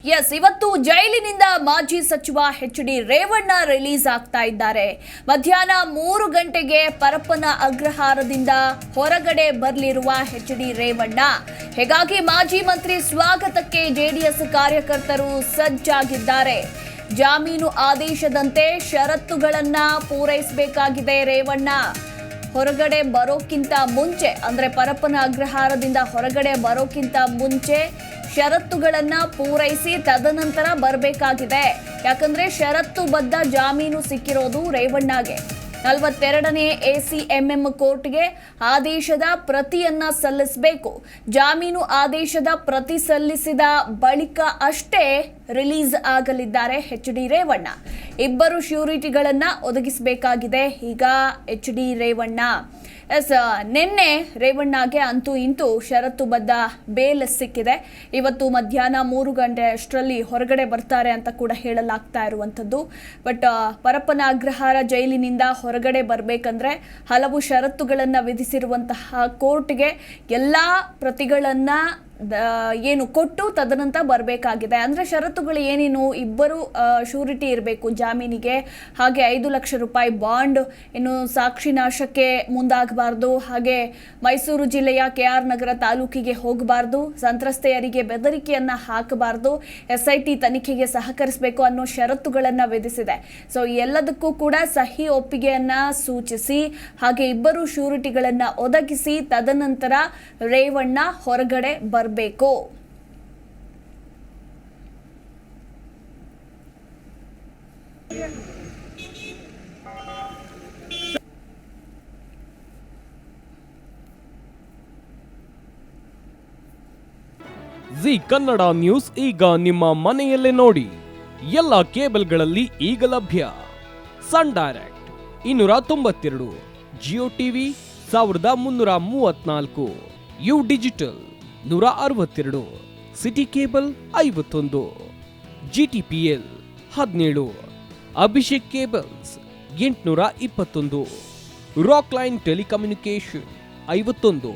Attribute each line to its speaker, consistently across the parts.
Speaker 1: ಇವತ್ತು ಜೈಲಿನಿಂದ ಮಾಜಿ ಸಚಿವ ಎಚ್.ಡಿ. ರೇವಣ್ಣ ರಿಲೀಸ್ ಆಗ್ತಾ ಇದ್ದಾರೆ. ಮಧ್ಯಾಹ್ನ 3 ಗಂಟೆಗೆ ಪರಪ್ಪನ ಅಗ್ರಹಾರದಿಂದ ಹೊರಗಡೆ ಬರಲಿರುವ ಎಚ್.ಡಿ. ರೇವಣ್ಣ. ಹೀಗಾಗಿ ಮಾಜಿ ಮಂತ್ರಿ ಸ್ವಾಗತಕ್ಕೆ ಜೆಡಿಎಸ್ ಕಾರ್ಯಕರ್ತರು ಸಜ್ಜಾಗಿದ್ದಾರೆ. ಜಾಮೀನು ಆದೇಶದಂತೆ ಷರತ್ತುಗಳನ್ನ ಪೂರೈಸಬೇಕಾಗಿದೆ ರೇವಣ್ಣ. ಹೊರಗಡೆ ಬರೋಕ್ಕಿಂತ ಮುಂಚೆ ಅಂದ್ರೆ ಪರಪ್ಪನ ಅಗ್ರಹಾರದಿಂದ ಹೊರಗಡೆ ಬರೋಕ್ಕಿಂತ ಮುಂಚೆ ಷರತ್ತುಗಳನ್ನ ಪೂರೈಸಿ ತದನಂತರ ಬರಬೇಕಾಗಿದೆ. ಯಾಕಂದ್ರೆ ಷರತ್ತುಬದ್ಧ ಜಾಮೀನು ಸಿಕ್ಕಿರೋದು ರೇವಣ್ಣಗೆ. 42ನೇ ACMM ಕೋರ್ಟ್ಗೆ ಆದೇಶದ ಪ್ರತಿಯನ್ನ ಸಲ್ಲಿಸಬೇಕು. ಜಾಮೀನು ಆದೇಶದ ಪ್ರತಿ ಸಲ್ಲಿಸಿದ ಬಳಿಕ ಅಷ್ಟೇ ರಿಲೀಸ್ ಆಗಲಿದ್ದಾರೆ ಎಚ್.ಡಿ. ರೇವಣ್ಣ. ಇಬ್ಬರು ಶ್ಯೂರಿಟಿಗಳನ್ನ ಒದಗಿಸಬೇಕಾಗಿದೆ ಈಗ ಎಚ್.ಡಿ. ರೇವಣ್ಣ. ನಿನ್ನೆ ರೇವಣ್ಣಗೆ ಅಂತೂ ಇಂತೂ ಷರತ್ತುಬದ್ಧ ಬೇಲ್ ಸಿಕ್ಕಿದೆ. ಇವತ್ತು ಮಧ್ಯಾಹ್ನ 3 ಗಂಟೆ ಅಷ್ಟರಲ್ಲಿ ಹೊರಗಡೆ ಬರ್ತಾರೆ ಅಂತ ಕೂಡ ಹೇಳಲಾಗ್ತಾ ಇರುವಂಥದ್ದು. ಬಟ್ ಪರಪ್ಪನ ಅಗ್ರಹಾರ ಜೈಲಿನಿಂದ ಹೊರಗಡೆ ಬರಬೇಕಂದ್ರೆ ಹಲವು ಷರತ್ತುಗಳನ್ನು ವಿಧಿಸಿರುವಂತಹ ಕೋರ್ಟ್ಗೆ ಎಲ್ಲ ಪ್ರತಿಗಳನ್ನ ಕೊಟ್ಟು ತದನಂತರ ಬರಬೇಕಾಗಿದೆ. ಅಂದರೆ ಷರತ್ತುಗಳು ಏನೇನು, ಇಬ್ಬರು ಶ್ಯೂರಿಟಿ ಇರಬೇಕು ಜಾಮೀನಿಗೆ, ಹಾಗೆ 5 ಲಕ್ಷ ರೂಪಾಯಿ ಬಾಂಡ್, ಇನ್ನು ಸಾಕ್ಷಿ ನಾಶಕ್ಕೆ ಮುಂದಾಗಬಾರ್ದು, ಹಾಗೆ ಮೈಸೂರು ಜಿಲ್ಲೆಯ KR ನಗರ ತಾಲೂಕಿಗೆ ಹೋಗಬಾರ್ದು, ಸಂತ್ರಸ್ತೆಯರಿಗೆ ಬೆದರಿಕೆಯನ್ನು ಹಾಕಬಾರ್ದು, SIT ತನಿಖೆಗೆ ಸಹಕರಿಸಬೇಕು ಅನ್ನೋ ಷರತ್ತುಗಳನ್ನು ವಿಧಿಸಿದೆ. ಸೊ ಎಲ್ಲದಕ್ಕೂ ಕೂಡ ಸಹಿ ಒಪ್ಪಿಗೆಯನ್ನು ಸೂಚಿಸಿ ಹಾಗೆ ಇಬ್ಬರು ಶ್ಯೂರಿಟಿಗಳನ್ನು ಒದಗಿಸಿ ತದನಂತರ ರೇವಣ್ಣ ಹೊರಗಡೆ ಬರಬೇಕು.
Speaker 2: ಜಿ ಕನ್ನಡ ನ್ಯೂಸ್ ಈಗ ನಿಮ್ಮ ಮನೆಯಲ್ಲೇ ನೋಡಿ. ಎಲ್ಲ ಕೇಬಲ್ಗಳಲ್ಲಿ ಈಗ ಲಭ್ಯ. Sun Direct 292, Jio TV 1334, U digital 162, city cable 51, GTPL 17, Abhishek cables 821, Rockline telecommunication 51,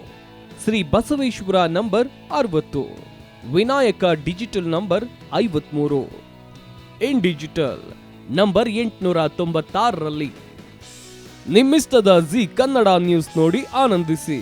Speaker 2: Shri Basaveshwara number 60, Vinayaka digital number 53, in digital number 896ರಲ್ಲಿ. ನಿಮ್ಮಿಸ್ತದ ಜಿ ಕನ್ನಡ ನ್ಯೂಸ್ ನೋಡಿ ಆನಂದಿಸಿ.